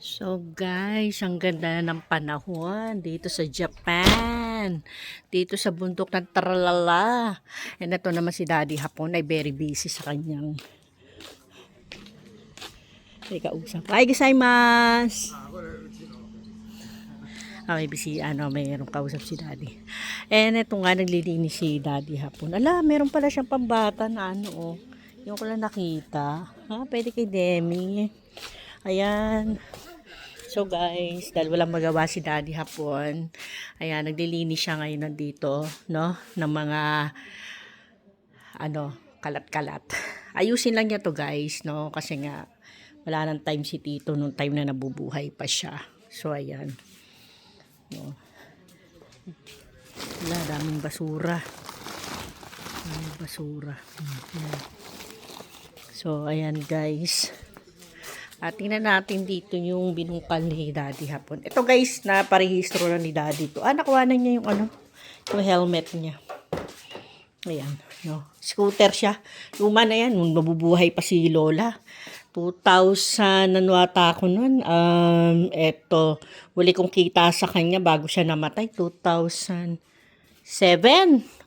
So guys, ang ganda ng panahon dito sa Japan. Dito sa bundok ng Tralala. And ito naman si Daddy hapon ay very busy sa kanyang kausap. Ay, gozaimasu! May busy, mayroong kausap si Daddy. And ito nga, naglilinis si Daddy hapon. Ala, meron pala siyang pambata na yung ko lang nakita. Pwede kay Demi. Ayan. So guys, dahil walang magawa si Daddy hapon, ayan, naglilinis siya ngayon nandito, no, ng mga, kalat-kalat. Ayusin lang niya to guys, no, kasi nga, wala nang time si Tito nung time na nabubuhay pa siya. So ayan, no. Wala, daming basura. Daming basura. Ayan. So ayan guys. At tingnan natin dito yung binungkal ni Daddy hapon. Ito guys, naparehistro na ni Daddy to. Nakuha na niya yung yung helmet niya. Ayan, no. Scooter siya. Luma na yan, nung mabubuhay pa si Lola. 2000 ata ako nun. Eto, huli kong kita sa kanya bago siya namatay. 2007.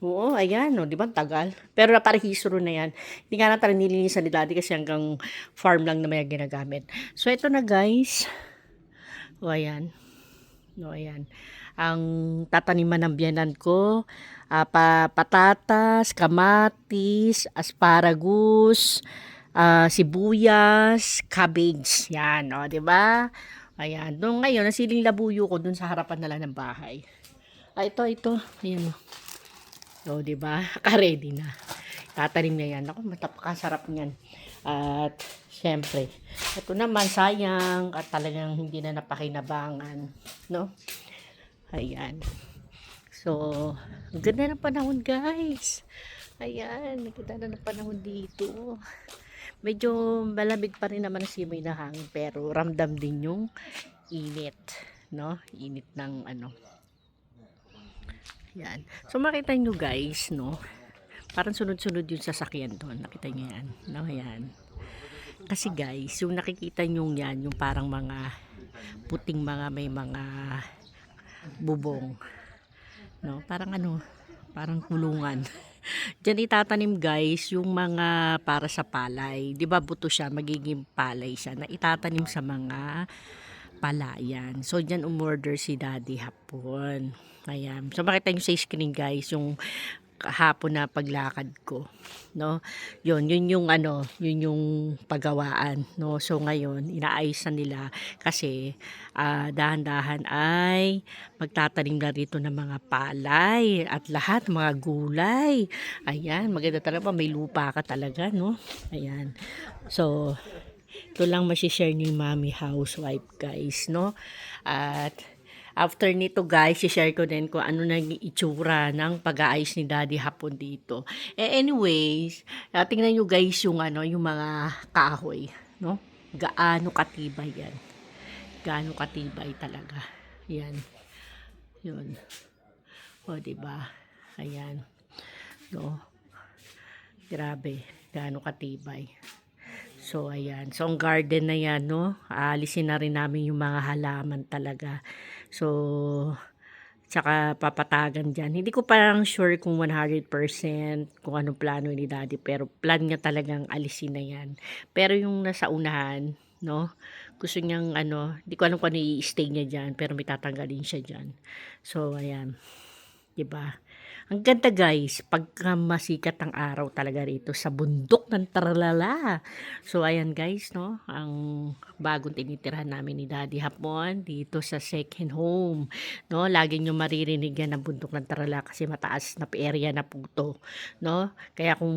Oo, ayan, no, di ba? Tagal. Pero naparehistro na yan. Hindi nga natin nilinisan ni Daddy kasi hanggang farm lang na may ginagamit. So, ito na guys. O, ayan. No, ayan. Ang tataniman ng biyanan ko, patatas, kamatis, asparagus, sibuyas, cabbage. Yan, o, di ba? Ayan. Doon ngayon, nasiling labuyo ko dun sa harapan nila ng bahay. Ito. Ayan o. So, di ba? Ka-ready na. Tatanim na yan. Ako, matapakasarap niyan. At, syempre, ito naman, sayang. At talagang hindi na napakinabangan. No? Ayan. So, ang ganda ng panahon, guys. Ayan, nagkita na ng panahon dito. Medyo malamig pa rin naman si may nahangin. Pero, ramdam din yung init. No? Init ng Yan. So makita nyo guys, no? Parang sunod-sunod yung sasakyan doon. Nakita nyo yan. No, yan. Kasi guys, yung nakikita nyo yan, yung parang mga puting may mga bubong. No? Parang parang kulungan. Diyan itatanim guys, yung mga para sa palay. 'Di ba buto siya, magiging palay siya na itatanim sa mga palayan. So, dyan umorder si Daddy hapon. Ayan. So, makita nyo sa screen guys, yung hapon na paglakad ko. No? Yun yung yun yung paggawaan. No? So, ngayon, inaayos na nila kasi dahan-dahan ay magtatanim na rito ng mga palay at lahat, mga gulay. Ayan, maganda talaga. May lupa ka talaga, no? Ayan. So, ito lang masishare ni Mami Housewife guys, no? At after nito guys, i-share ko din kung ano naging itsura ng pag-aayos ni Daddy hapon dito. Anyways, tingnan nyo guys yung yung mga kahoy, no? Gaano katibay yan. Gaano katibay talaga. Yan. Yun. O, diba? Ayan. No? Grabe. Gaano katibay. So, ayan. So, ang garden na yan, no? Aalisin na rin namin yung mga halaman talaga. So, tsaka papatagan dyan. Hindi ko parang sure kung 100% kung anong plano ni Daddy. Pero plan niya talagang alisin na yan. Pero yung nasa unahan, no? Gusto niyang, hindi ko alam kung ano i-stay niya dyan. Pero may tatanggalin siya dyan. So, ayan. Diba? Ang ganda guys, pagka masikat ang araw talaga rito sa bundok ng Tralala. So ayan guys, no, ang bagong tinitirahan namin ni Daddy hapon dito sa second home. No, lagi nyo maririnig yan ang bundok ng Tralala kasi mataas na area na po to. No, kaya kung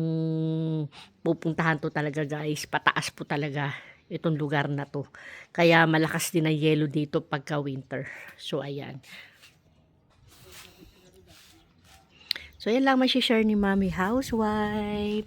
pupuntahan to talaga guys, pataas po talaga itong lugar na to. Kaya malakas din ang yelo dito pagka winter. So ayan. So, yan lang share ni Mami Housewife.